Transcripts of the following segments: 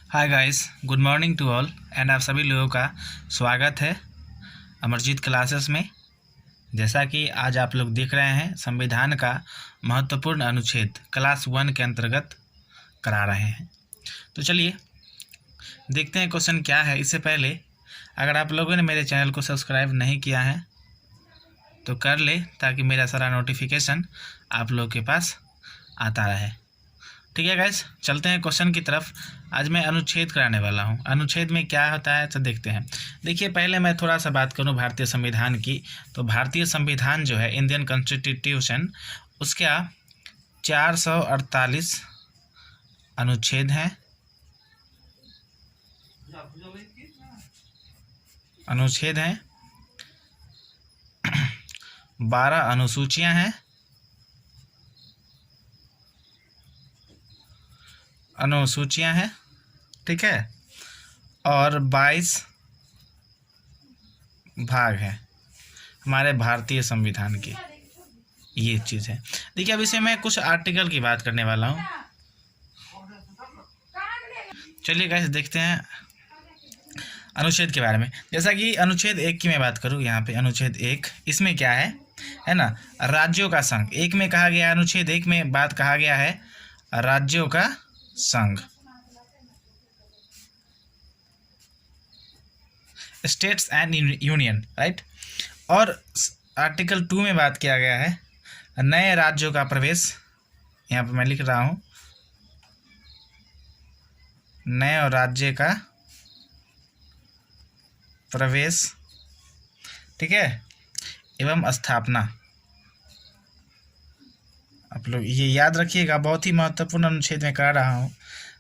Hi guys, good morning to all and आप सभी लोगों का स्वागत है अमरजीत क्लासेस में। जैसा कि आज आप लोग देख रहे हैं, संविधान का महत्वपूर्ण अनुच्छेद क्लास 1 के अंतर्गत करा रहे हैं। तो चलिए देखते हैं क्वेश्चन क्या है। इससे पहले अगर आप लोगों ने मेरे चैनल को सब्सक्राइब नहीं किया है तो कर ले, ताकि मेरा सारा नोटिफिकेशन आप लोगों के पास आता रहे। ठीक है गाइस, चलते हैं क्वेश्चन की तरफ। आज मैं अनुच्छेद कराने वाला हूं। अनुच्छेद में क्या होता है तो देखते हैं। देखिए, पहले मैं थोड़ा सा बात करूं भारतीय संविधान की। तो भारतीय संविधान जो है, इंडियन कॉन्स्टिट्यूशन, उसका 448 अनुच्छेद हैं। अनुच्छेद हैं 12 अनुसूचियां हैं। अनुसूचियां हैं, ठीक है, और 22 भाग हैं हमारे भारतीय संविधान के। ये चीज़ है। देखिए, अब इसे मैं कुछ आर्टिकल की बात करने वाला हूँ। चलिए गाइस, देखते हैं अनुच्छेद के बारे में। जैसा कि अनुच्छेद 1 की मैं बात करूँ, यहाँ पे अनुच्छेद 1, इसमें क्या है ना, राज्यों का संघ। एक में कहा गया, अनुच्छेद 1 में बात कहा गया है राज्यों का संघ, स्टेट्स एंड यूनियन, राइट। और आर्टिकल 2 में बात किया गया है नए राज्यों का प्रवेश। यहाँ पे मैं लिख रहा हूँ, नए राज्य का प्रवेश, ठीक है, एवं स्थापना। आप लोग ये याद रखिएगा, बहुत ही महत्वपूर्ण अनुच्छेद में कर रहा हूँ,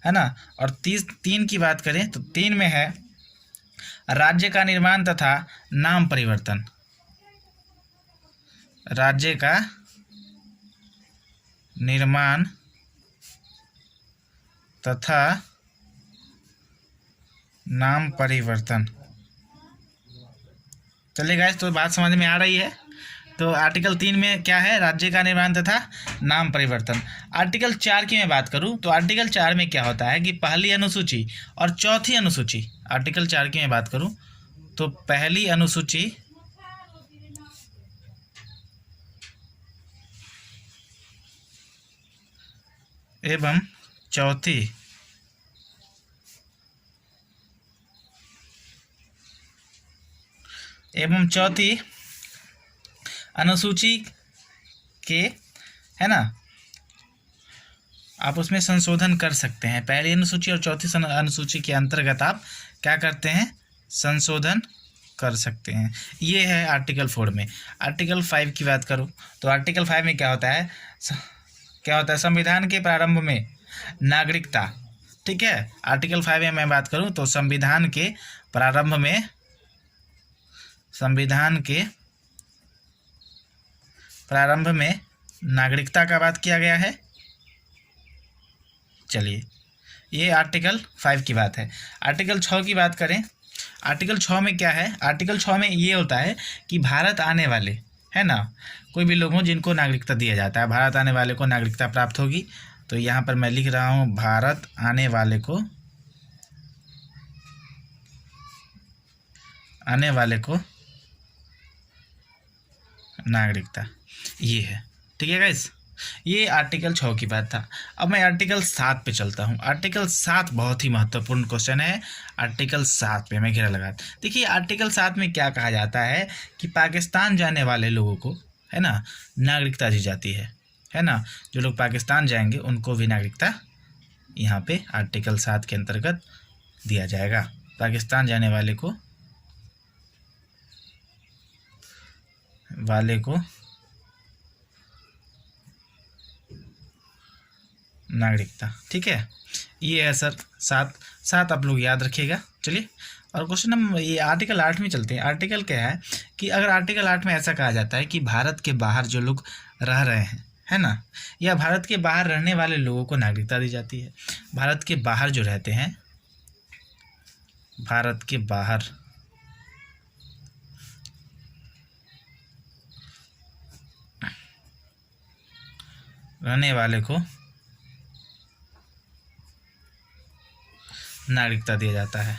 है ना। और 3 की बात करें तो 3 में है राज्य का निर्माण तथा नाम परिवर्तन। राज्य का निर्माण तथा नाम परिवर्तन। चलिए गाइस, तो बात समझ में आ रही है। तो आर्टिकल 3 में क्या है, राज्य का निर्माण तथा नाम परिवर्तन। आर्टिकल 4 की मैं बात करूं तो आर्टिकल 4 में क्या होता है कि पहली अनुसूची और चौथी अनुसूची। आर्टिकल 4 की मैं बात करूं तो पहली अनुसूची एवं चौथी अनुसूची के, है ना, आप उसमें संशोधन कर सकते हैं। पहली अनुसूची और चौथी अनुसूची के अंतर्गत आप क्या करते हैं, संशोधन कर सकते हैं। ये है आर्टिकल 4 में। आर्टिकल 5 की बात करूं तो आर्टिकल 5 में क्या होता है, संविधान के प्रारंभ में नागरिकता, ठीक है। आर्टिकल 5 में मैं बात करूं तो संविधान के प्रारंभ में नागरिकता का बात किया गया है। चलिए, ये आर्टिकल 5 की बात है। आर्टिकल 6 की बात करें, आर्टिकल 6 में क्या है, आर्टिकल 6 में ये होता है कि भारत आने वाले, है ना, कोई भी लोग हों जिनको नागरिकता दिया जाता है, भारत आने वाले को नागरिकता प्राप्त होगी। तो यहाँ पर मैं लिख रहा हूँ, भारत आने वाले को नागरिकता, ये है, ठीक है गाइस। ये आर्टिकल 6 की बात था। अब मैं आर्टिकल 7 पे चलता हूँ। आर्टिकल 7 बहुत ही महत्वपूर्ण क्वेश्चन है। आर्टिकल 7 पे मैं घेरा लगा। देखिए, आर्टिकल 7 में क्या कहा जाता है कि पाकिस्तान जाने वाले लोगों को, है ना, नागरिकता दी जाती है ना। जो लोग पाकिस्तान जाएंगे उनको भी नागरिकता यहाँ पे आर्टिकल 7 के अंतर्गत दिया जाएगा। पाकिस्तान जाने वाले को नागरिकता, ठीक है। ये है सर 7 आप लोग याद रखिएगा। चलिए, और क्वेश्चन हम ये आर्टिकल 8 में चलते हैं। आर्टिकल क्या है कि अगर आर्टिकल 8 में ऐसा कहा जाता है कि भारत के बाहर जो लोग रह रहे हैं, है ना, या भारत के बाहर रहने वाले लोगों को नागरिकता दी जाती है। भारत के बाहर जो रहते हैं, भारत के बाहर रहने वाले को नागरिकता दिया जाता है।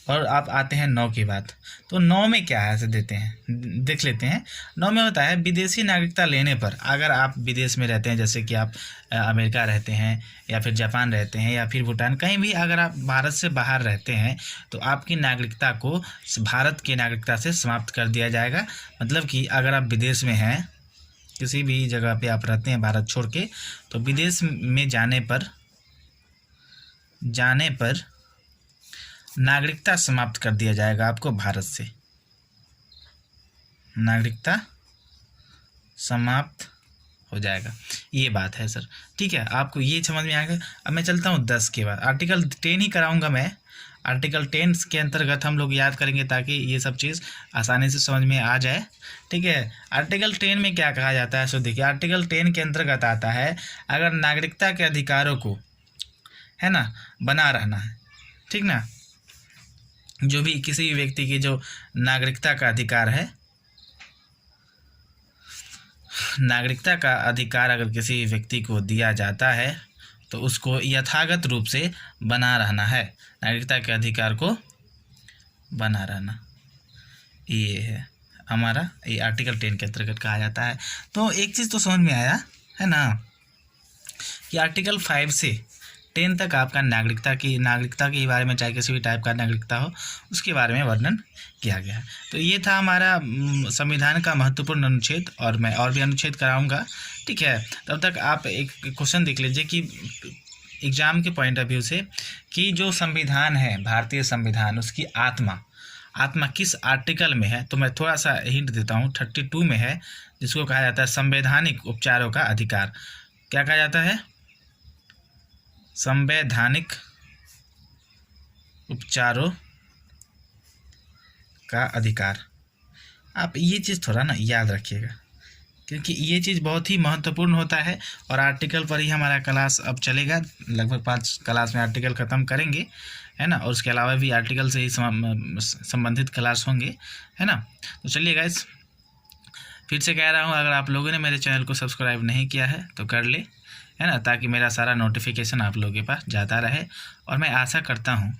और आप आते हैं 9 की बात। तो 9 में क्या है, ऐसे देते हैं, देख लेते हैं। 9 में होता है विदेशी नागरिकता लेने पर, अगर आप विदेश में रहते हैं, जैसे कि आप अमेरिका रहते हैं या फिर जापान रहते हैं या फिर भूटान, कहीं भी अगर आप भारत से बाहर रहते हैं तो आपकी नागरिकता को भारत की नागरिकता से समाप्त कर दिया जाएगा। मतलब कि अगर आप विदेश में हैं, किसी भी जगह पे आप रहते हैं भारत छोड़ के, तो विदेश में जाने पर नागरिकता समाप्त कर दिया जाएगा आपको भारत से। नागरिकता समाप्त हो जाएगा, ये बात है सर। ठीक है, आपको ये समझ में आ गया। अब मैं चलता हूँ 10 के बाद। आर्टिकल 10 ही कराऊंगा मैं। आर्टिकल 10 के अंतर्गत हम लोग याद करेंगे ताकि ये सब चीज़ आसानी से समझ में आ जाए। ठीक है, आर्टिकल 10 में क्या कहा जाता है, सो देखिए, आर्टिकल 10 के अंतर्गत आता है, अगर नागरिकता के अधिकारों को, है ना, बना रहना है, ठीक ना, जो भी किसी भी व्यक्ति की जो नागरिकता का अधिकार है, नागरिकता का अधिकार अगर किसी व्यक्ति को दिया जाता है तो उसको यथागत रूप से बना रहना है। नागरिकता के अधिकार को बना रहना, ये है हमारा, ये आर्टिकल 10 के अंतर्गत कहा जाता है। तो एक चीज़ तो समझ में आया है ना कि आर्टिकल 5 से 10 तक आपका नागरिकता के बारे में, चाहे किसी भी टाइप का नागरिकता हो, उसके बारे में वर्णन किया गया है। तो ये था हमारा संविधान का महत्वपूर्ण अनुच्छेद, और मैं और भी अनुच्छेद कराऊंगा। ठीक है, तब तक आप एक क्वेश्चन देख लीजिए कि एग्ज़ाम के पॉइंट ऑफ व्यू से, कि जो संविधान है, भारतीय संविधान, उसकी आत्मा किस आर्टिकल में है। तो मैं थोड़ा सा हिंट देता हूँ, 32 में है, जिसको कहा जाता है संवैधानिक उपचारों का अधिकार। क्या कहा जाता है? संवैधानिक उपचारों का अधिकार। आप ये चीज़ थोड़ा ना याद रखिएगा, क्योंकि ये चीज़ बहुत ही महत्वपूर्ण होता है। और आर्टिकल पर ही हमारा क्लास अब चलेगा, लगभग 5 क्लास में आर्टिकल ख़त्म करेंगे, है ना, और उसके अलावा भी आर्टिकल से ही संबंधित क्लास होंगे, है ना। तो चलिए गाइस, फिर से कह रहा हूँ, अगर आप लोगों ने मेरे चैनल को सब्सक्राइब नहीं किया है तो कर ले, है ना, ताकि मेरा सारा नोटिफिकेशन आप लोगों के पास जाता रहे। और मैं आशा करता हूँ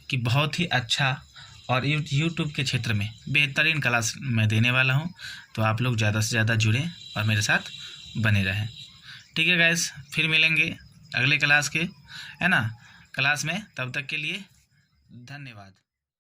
कि बहुत ही अच्छा और यूट्यूब के क्षेत्र में बेहतरीन क्लास मैं देने वाला हूँ। तो आप लोग ज़्यादा से ज़्यादा जुड़ें और मेरे साथ बने रहें। ठीक है गाइस, फिर मिलेंगे अगले क्लास में। तब तक के लिए धन्यवाद।